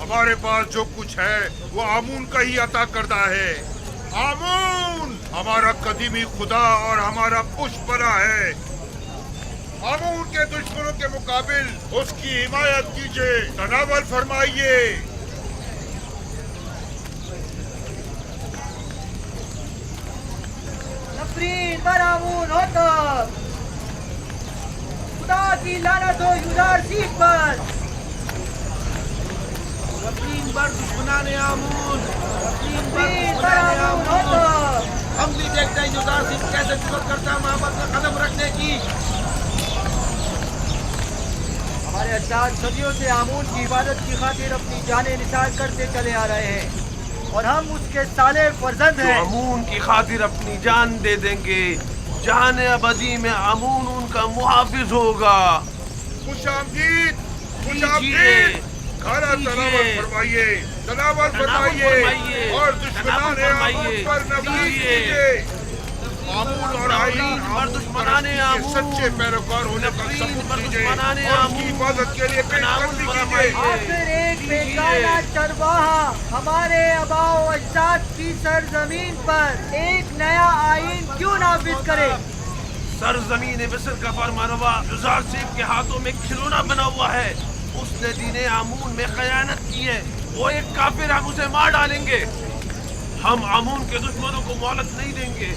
हमारे पास जो कुछ है वो आमून का ही अता करता है। आमून हमारा कदीमी खुदा और हमारा पुष्पना है। आमून के दुश्मनों के मुकाबिल उसकी हिमायत कीजिए, तनावल फरमाइए। नफरीन पर आमून हो तो खुदा की लानत हो युजार सीफ पर। नफरीन पर दुश्मनाने आमून, नफरीन पर नफरीन पर दुश्मनाने आमून हो तो आमून। हम भी देखते हैं युजार सिर्फ कैसे जुर्रत करता है मोहब्बत में कदम रखने की। हमारे अजदाद सदियों से आमून की इबादत की खातिर अपनी जानें निसार करते चले आ रहे हैं और हम उसके साले फर्जंद हैं। आमून की खातिर अपनी जान दे देंगे। जान अबदी में आमून उनका मुहाफिज होगा। खुशामदीद, खुशामदीद। खाना तनावल फरमाइए, तनावल फरमाइए और दुश्मनाने आमून पर नफरीत कीजिए। आमून और आईन और दुश्मनाने आमून सच्चे पैरोकार होने का सबूत दीजिए और उसकी हिफाजत के लिए पेशकदमी कीजिए। आखिर एक बेगाना चरवाहा हमारे आबाओ अजदाद की सरजमीन पर एक नया आईन क्यों नाफिज करे? सरजमीन मिस्र का फरमानवा युजार सीफ के हाथों में खिलौना बना हुआ है। उसने दीने आमून में खयानत की है। वो एक काफिर, हम उसे मार डालेंगे। हम आमून के दुश्मनों को मोहलत नहीं देंगे,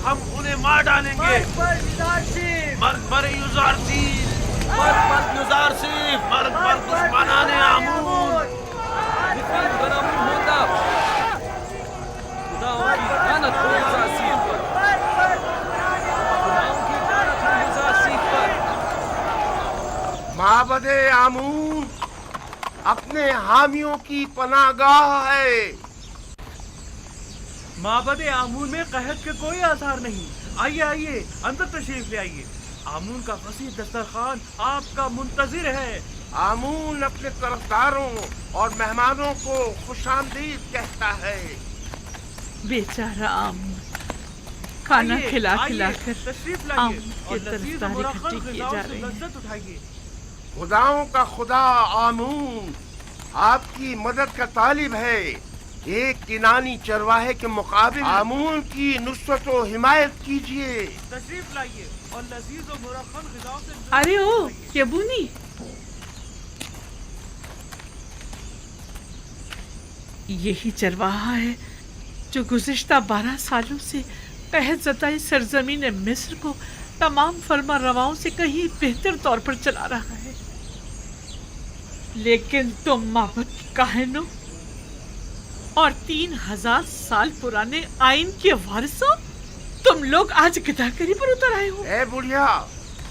हम उन्हें मार डालेंगे। मर्द पर युजार सीफ, मर्द पर युजार सीफ, मर्द पर युजार सीफ, मर्द पर दुश्मनाने आमून। माबदे आमून अपने हामियों की पनागाह है। माबदे आमून में कहत के कोई आसार नहीं। आइए आइए, अंदर तशरीफ ले आइए। आमून का वसीह दस्तरखान आपका मुंतजिर है। आमून अपने तरफदारों और मेहमानों को खुशामदीद कहता है। बेचारा आमून खाना आइए, खिला आइए, खिला कर तशरीफ आम लाइए के और लजीज तरफदारी मुरक्कब इकट्ठी की ग़िज़ाओं जा से रही है। लज्जत उठाइए। खुदाओं का खुदा आमून आपकी मदद का तालिब है। एक किनानी चरवाहे के मुकाबिल आमून की नुसरत व हिमायत कीजिए। तशरीफ लाइए और लजीज और मुरक्कब ग़िज़ाओं से लज्जत अरे ओ उठाइए। यबूनी, यही चरवाहा है जो गुज़िश्ता 12 सालों से कहत ज़दाई सरजमीन मिस्र को तमाम फर्मा रवाओं से कहीं बेहतर तौर पर चला रहा है। लेकिन तुम माबद की काहिनों और 3000 साल पुराने आइन के वारिसों, तुम लोग आज गिदाकरी पर उतर आए हो। ए बुढ़िया,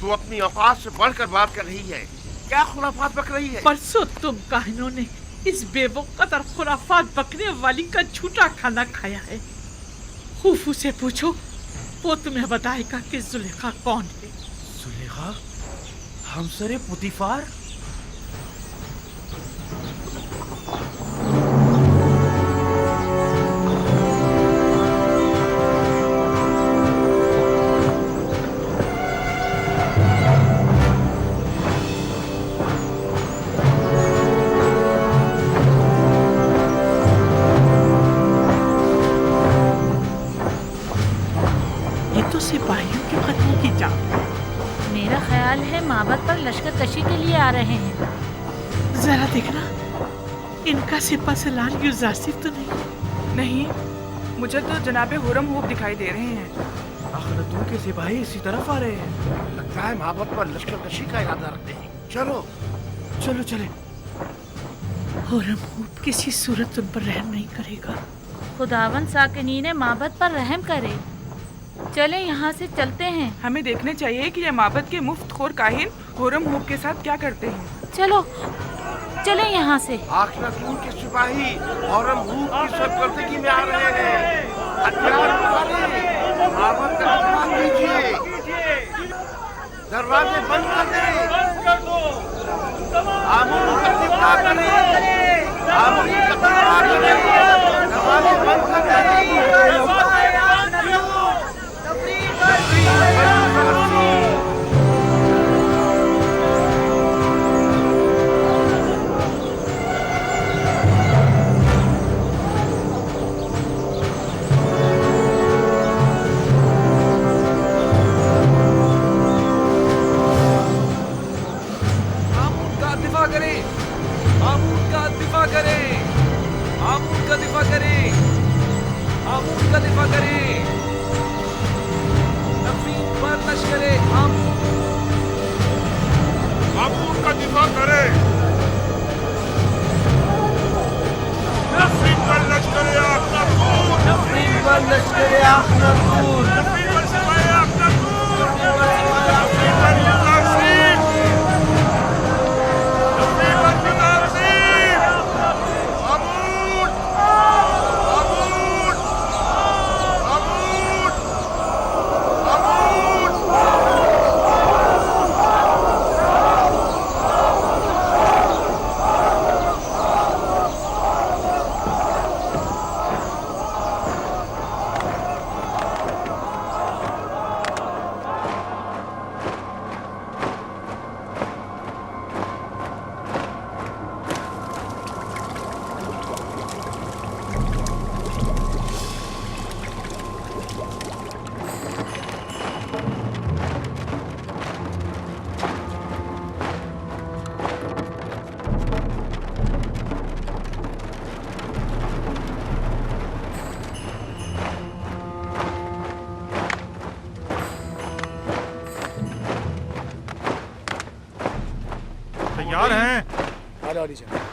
तू अपनी औकात से बढ़कर बात कर रही है। क्या खुराफात बक रही है? परसों तुम काहिनों ने इस बेवकूफ़ और खुराफात बकने वाली का झूठा खाना खाया है। खूफू से पूछो, वो तुम्हें बताएगा कि जुलेखा कौन है। सुलेखा, हमसरे पुतीफार। ये तो सिपाहियों के कत्ल की जान। मेरा ख्याल है माबद पर लश्कर कशी के लिए आ रहे हैं। जरा देखना, इनका सिपा सलार युजासिफ तो नहीं? नहीं, मुझे तो जनाबे हुरम हूब दिखाई दे रहे हैं। अखनतून के सिपाही इसी तरफ आ रहे हैं। लगता है मोहब्बत पर लश्कर कशी का इरादा रखते हैं। चलो चलो चले। हुरम हूब किसी सूरत उन पर रहम नहीं करेगा। खुदावन साकिनीन माबद पर रहम करे। चले यहाँ से चलते हैं। हमें देखने चाहिए कि ये माबद के मुफ्त खोर काहिन हुरम हूब के साथ क्या करते हैं। चलो चले यहाँ से। आखिरतून के सिपाही हुरम हूब की सरकर्दगी में आ रहे हैं। हथियार उठाइए, माबद का दरवाजा कीजिए, दरवाजे बंद कर दें। आमून का दिफा करें, आमून का दिफा करें, दरवाजे बंद कर दें। वाली जगह।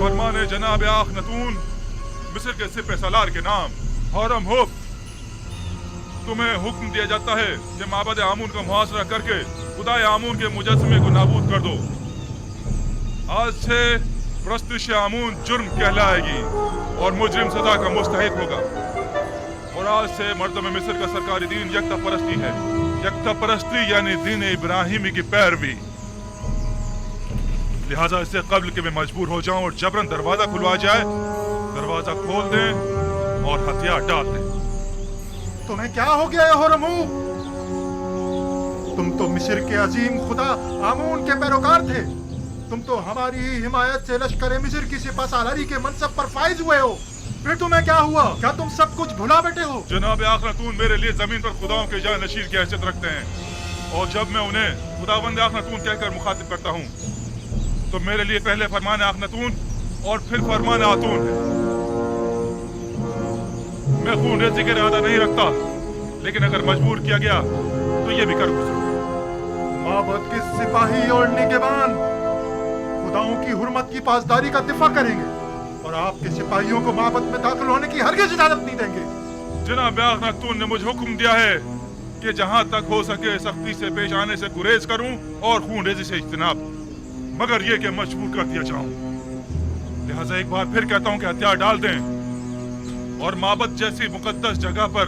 फरमाने जनाब आखनतून मिस्र के सिपह सालार के नाम हरम हुब, तुम्हें हुक्म दिया जाता है कि माबद आमून का मुहासरा करके खुदाए आमून के मुजस्समे को नाबूद कर दो। आज से परस्तिश आमून जुर्म कहलाएगी और मुजरिम सजा का मुस्तहिक होगा। और आज से मर्दम मिस्र का सरकारी दीन यकता परस्ती है। यकता परस्ती यानी दीन इब्राहिमी की पैरवी। लिहाजा इससे कब्ल के मैं मजबूर हो जाऊं और जबरन दरवाजा खुलवा जाए, दरवाजा खोल दें और हथियार डाल दें। तुम्हें क्या हो गया है होरमू? तुम तो मिस्र के अजीम खुदा आमून के पैरोकार थे। तुम तो हमारी ही हिमायत से लश्कर मिस्र की सिपह सालारी के मनसब पर फाइज हुए हो। फिर तुम्हें क्या हुआ? क्या तुम सब कुछ भुला बैठे हो? जनाब आखनतून मेरे लिए जमीन पर खुदाओं के जान नशीर की हैसियत रखते हैं और जब मैं उन्हें खुदावंद आखनतून कहकर मुखातिब करता हूँ तो मेरे लिए पहले फरमान आखनतून और फिर फरमान आतून है। मैं खून रेज़ी का इरादा नहीं रखता, लेकिन अगर मजबूर किया गया तो ये भी कर गुजरूं। माबद के सिपाही और निगहबान खुदाओं की हुर्मत की पासदारी का दिफा करेंगे और आपके सिपाहियों को माबद में दाखिल होने की हरगिज़ इजाजत नहीं देंगे। जनाब आखनतून ने मुझे हुक्म दिया है कि जहां तक हो सके सख्ती से पेश आने से गुरेज करूं और खून रेज़ी से इज्तनाब, मगर ये कि मजबूर कर दिया जाऊं। लिहाजा एक बार फिर कहता हूं कि हथियार डाल दें और माबद जैसी मुकद्दस जगह पर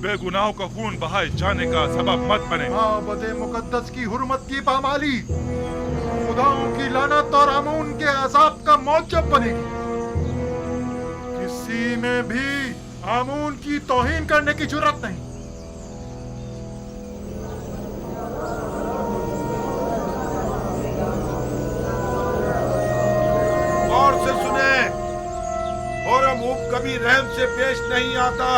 बेगुनाहों का खून बहाए जाने का सबब मत बने। माबद मुकद्दस की हुर्मत की पामाली खुदाओं की लानत और आमून के अजाब का मौजब बनेगी। किसी में भी आमून की तौहीन करने की जुर्रत नहीं। गौर से सुने, होरम हुब कभी रहम से पेश नहीं आता।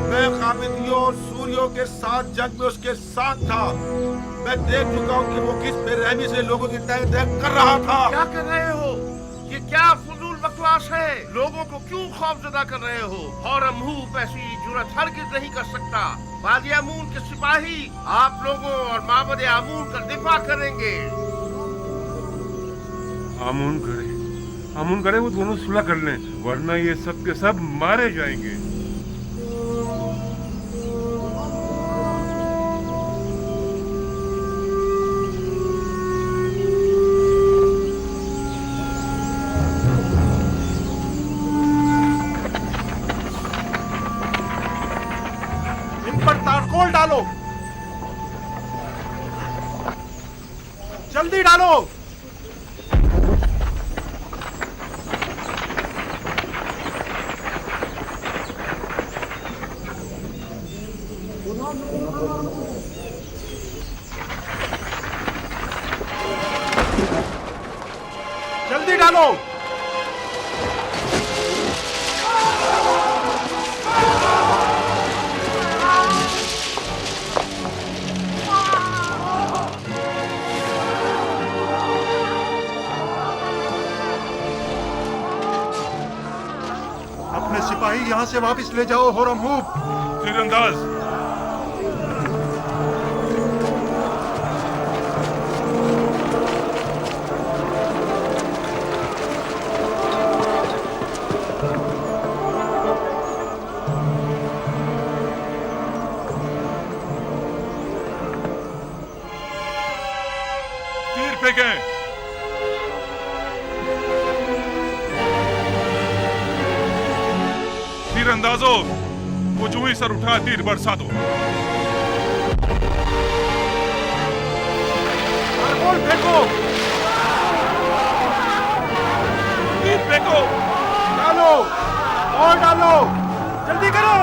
मैं खामिदियों और सूरियों के साथ जंग में उसके साथ था। मैं देख चुका हूँ कि वो किस बेरहमी से लोगों की तय तय कर रहा था। क्या कर रहे हो? ये क्या फजूल बकवास है? लोगों को क्यों खौफजदा कर रहे हो? होरम हुब ऐसी जुर्रत हरगिज़ नहीं कर सकता। वादी आमून के सिपाही आप लोगों और माबद आमून का दिफा करेंगे। आमून करे वो दोनों सुलह कर लें, वरना ये सब के सब मारे जाएंगे। इन पर तारकोल डालो, जल्दी डालो। डालो। अपने सिपाही यहाँ से वापस ले जाओ होरमहूब। तीरंदाज तीर फेंकें। तीरंदाजों, वो जो ही सर उठा तीर बरसा दो। कारगोल फेंको। तीर फेंको। डालो और डालो, जल्दी करो।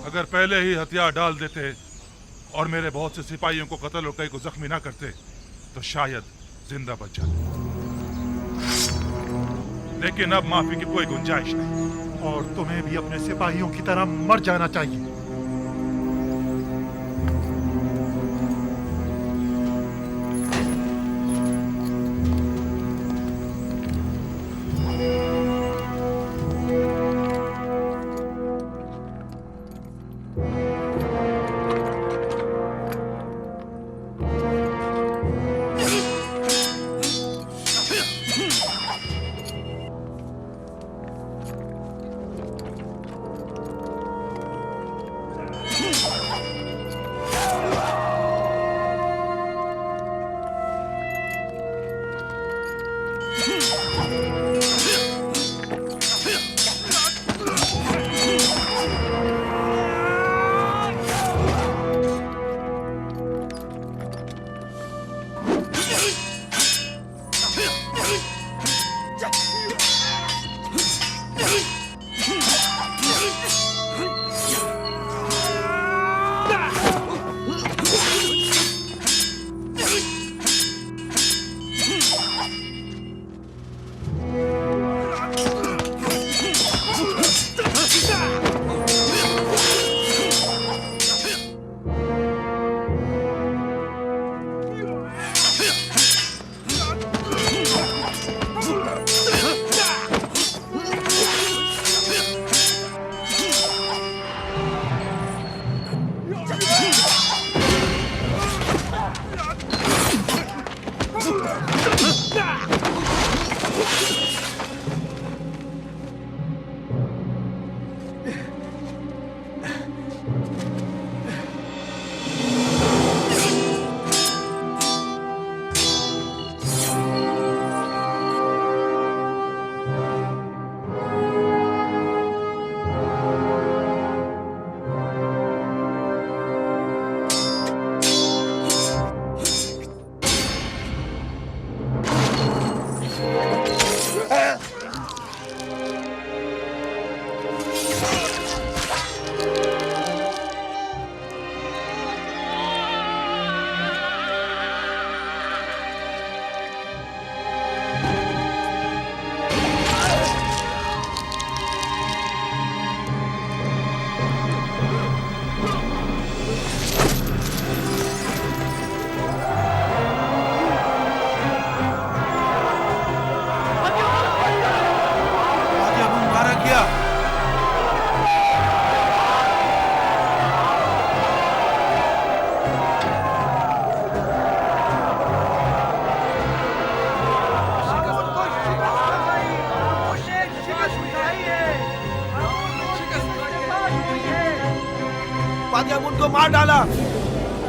अगर पहले ही हथियार डाल देते और मेरे बहुत से सिपाहियों को कत्ल और कई को जख्मी ना करते तो शायद जिंदा बच जाते, लेकिन अब माफी की कोई गुंजाइश नहीं। और तुम्हें भी अपने सिपाहियों की तरह मर जाना चाहिए। बादियामुन को मार डाला,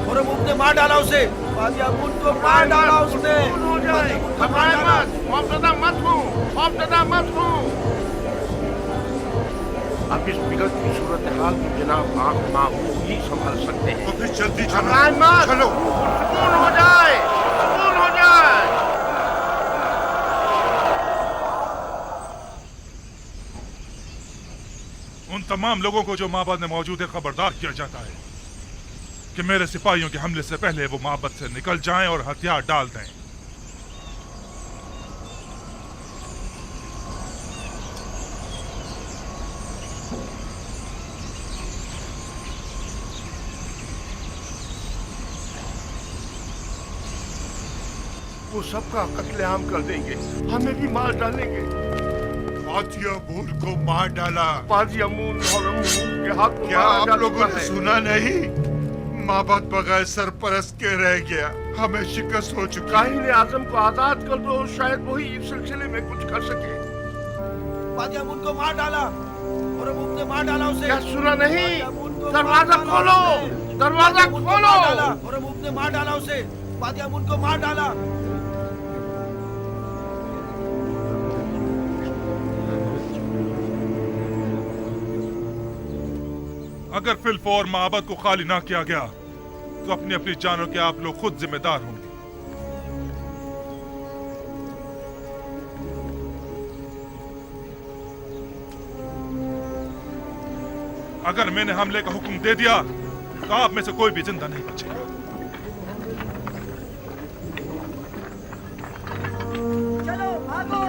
होरमुख ने मार डाला उसे। बादियामुन को मार डाला उसने। हो जाए, घबराए मत, खौफजदा मत हो, खौफजदा मत हो। अब इस बिगड़ की सूरत हाल को जनाब आंख माहूद ही संभाल सकते हैं। तो फिर जल्दी घबराए मत, चलो। सुकून हो जाए, सुकून हो जाए। उन तमाम लोगों को जो माबद में मौजूद है खबरदार किया जाता है कि मेरे सिपाहियों के हमले से पहले वो माबद से निकल जाएं और हथियार डाल दें। वो सबका कत्लेआम कर देंगे, हमें भी मार डालेंगे। बादियामुन को मार डाला। बादियामुन होरमुख के हाथ क्या आप लोगों ने सुना नहीं? माबद बगैर सरपरस्त के रह गया, हमें शिकस्त हो चुकी। काहिन आजम को आजाद कर दो, शायद वही इस सिलसिले में कुछ कर सके। बादियामुन को मार डाला, होरमुख ने मार डाला उसे। क्या सुना नहीं? दरवाजा खोलो, दरवाजा खोलो। होरमुख ने मार डाला उसे। बादियामुन को मार डाला। अगर फिलफौर माबद को खाली ना किया गया तो अपनी अपनी जानों के आप लोग खुद जिम्मेदार होंगे। अगर मैंने हमले का हुक्म दे दिया तो आप में से कोई भी जिंदा नहीं बचेगा।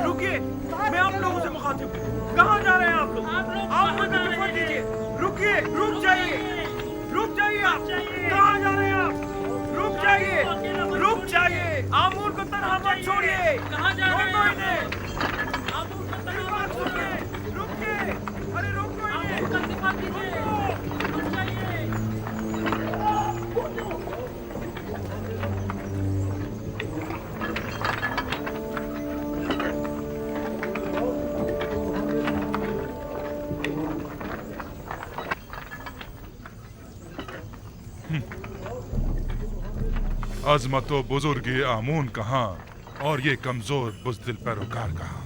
रुकिए, मैं आप लोगों से मुखातिब हूँ। कहाँ जा रहे हैं आप लोग? आप मुझे खबर दीजिए। रुकिए, रुक जाइए, रुक जाइए आप। कहाँ जा रहे हैं आप? रुक जाइए, रुक जाइए। आमूर को तनहा मत छोड़िए। कहाँ जा रहे हैं? आमूर को तनहा मत छोड़िए। रुकिए, अरे रुको इन्हें। आमूर का दिफा कीजिए, रुक जाइए। अजमतो बुजुर्गी आमून कहाँ और ये कमजोर बुज़दिल पैरोकार कहाँ?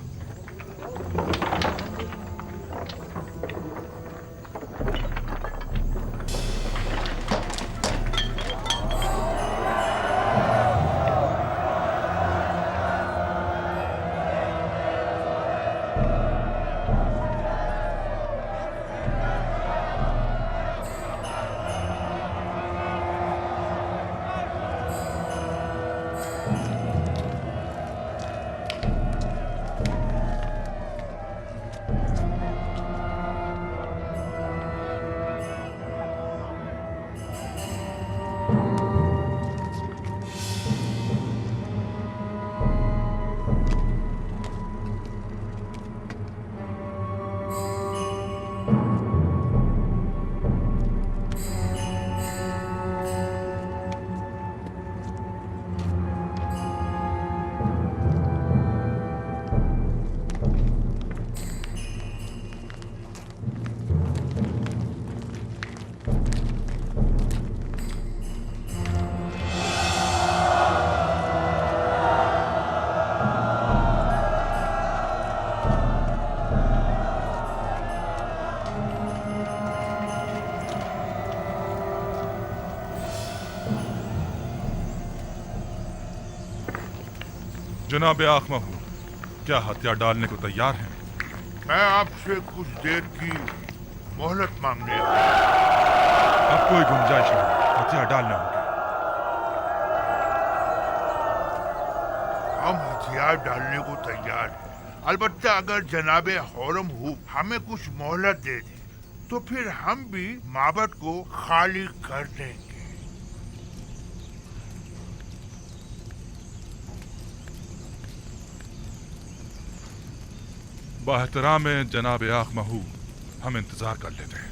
जनाब आख महू, क्या हथियार डालने को तैयार हैं? मैं आपसे कुछ देर की मोहलत मांगने आया। अब कोई गुंजाइश नहीं, हथियार डालने होंगे। हम हथियार डालने को तैयार हैं, अलबत्ता अगर जनाबे हौरम हूब हमें कुछ मोहलत दे दे तो फिर हम भी माबद को खाली कर देंगे। बाहतराम जनाब आख महू, हम इंतजार कर लेते हैं।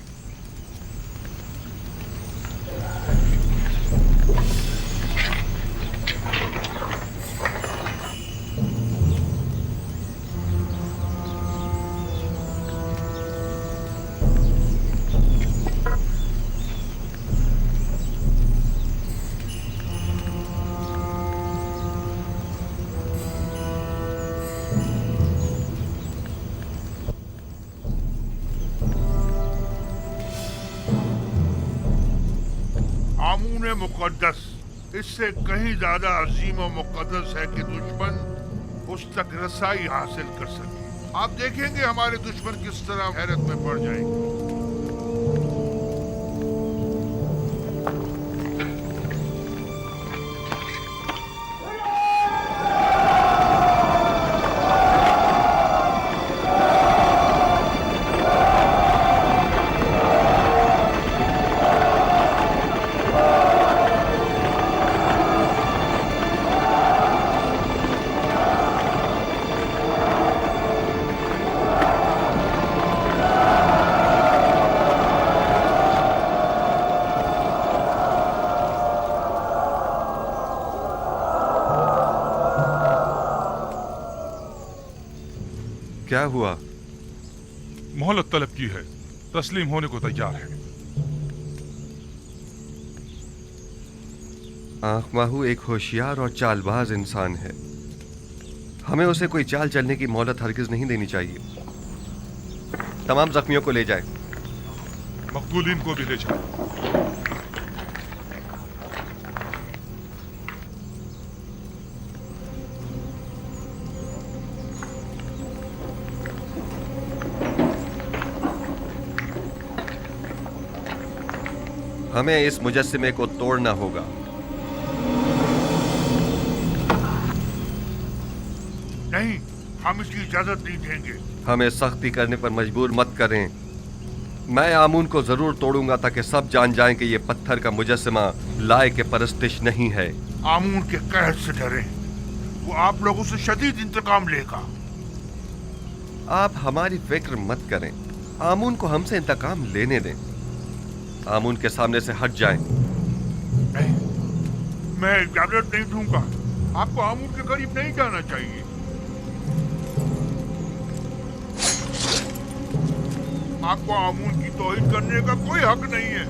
आमून मुकद्दस इससे कहीं ज्यादा अजीम और मुकद्दस है कि दुश्मन उस तक रसाई हासिल कर सके। आप देखेंगे हमारे दुश्मन किस तरह हैरत में पड़ जाएंगे। क्या हुआ? मोहलत तलब की है, तस्लीम होने को तैयार है। आंख माहू एक होशियार और चालबाज इंसान है, हमें उसे कोई चाल चलने की मोहलत हरगिज नहीं देनी चाहिए। तमाम जख्मियों को ले जाएं। मकबूलीन को भी ले जाएं। हमें इस मुजस्सिमे को तोड़ना होगा। नहीं, हम इसकी इजाजत नहीं देंगे। हमें सख्ती करने पर मजबूर मत करें। मैं आमून को जरूर तोड़ूंगा ताकि सब जान जाएं कि ये पत्थर का मुजस्सिमा लाए के परस्तिश नहीं है। आमून के कहर से डरें, वो आप लोगों से शदीद इंतकाम लेगा। आप हमारी फिक्र मत करें, आमून को हमसे इंतकाम लेने दें। आमून के सामने से हट जाएं। नहीं, मैं इजाजत नहीं दूंगा। आपको आमून के करीब नहीं जाना चाहिए। आपको आमून की तौहीद करने का कोई हक नहीं है।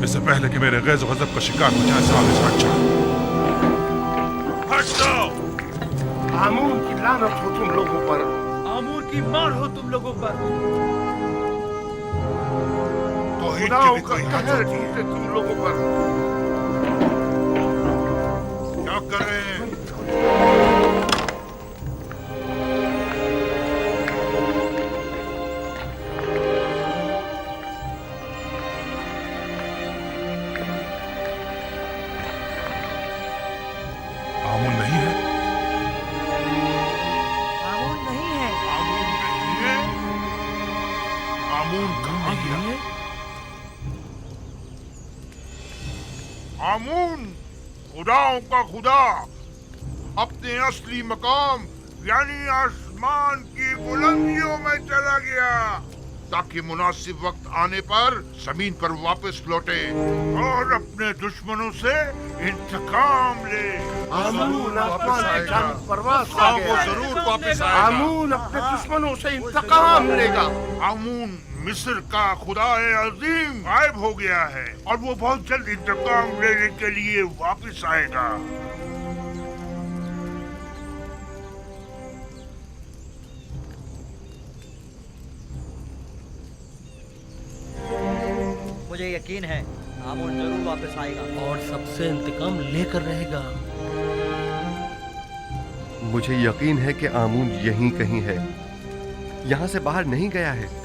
इससे पहले कि मेरे गैज़ गज़ब का शिकार हो जाए, सामने से हट जाओ। हट जाओ। आमून की लानत हो तुम लोगों पर। आमून की मार हो तुम लोगों पर। खुदाओं का कहर है तुम लोगों पर। क्या कर रहे हैं? आमून नहीं है। आमून नहीं है। आमून नहीं है। आमून कहाँ गया? आमून खुदाओं का खुदा अपने असली मकाम यानी आसमान की बुलंदियों में चला गया ताकि मुनासिब वक्त आने पर जमीन पर वापस लौटे और अपने दुश्मनों से इंतकाम ले। आमून आसमान की जानब परवाज़ कर गया। वो जरूर वापस आएगा। आमून अपने दुश्मनों से इंतकाम लेगा। आमून मिस्र का खुदाए अजीम गायब हो गया है और वो बहुत जल्द इंतकाम लेने के लिए वापस आएगा। मुझे यकीन है आमून जरूर वापस आएगा और सबसे इंतकाम लेकर रहेगा। मुझे यकीन है कि आमून यहीं कहीं है, यहां से बाहर नहीं गया है।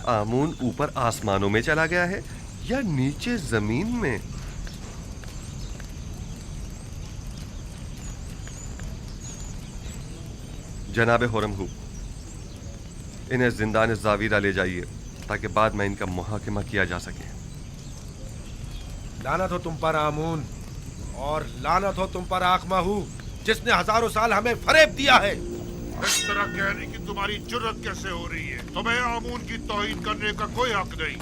आमून ऊपर आसमानों में चला गया है या नीचे जमीन में? जनाब हुरमहूब, इन्हें जिंदान जावीरा ले जाइए ताकि बाद में इनका मुहाकिमा किया जा सके। लानत हो तुम पर आमून, और लानत हो तुम पर आखमाहू, जिसने हजारों साल हमें फरेब दिया है। इस तरह कहने की तुम्हारी जुर्रत कैसे हो रही है? तुम्हें आमून की तौहीन करने का कोई हक नहीं।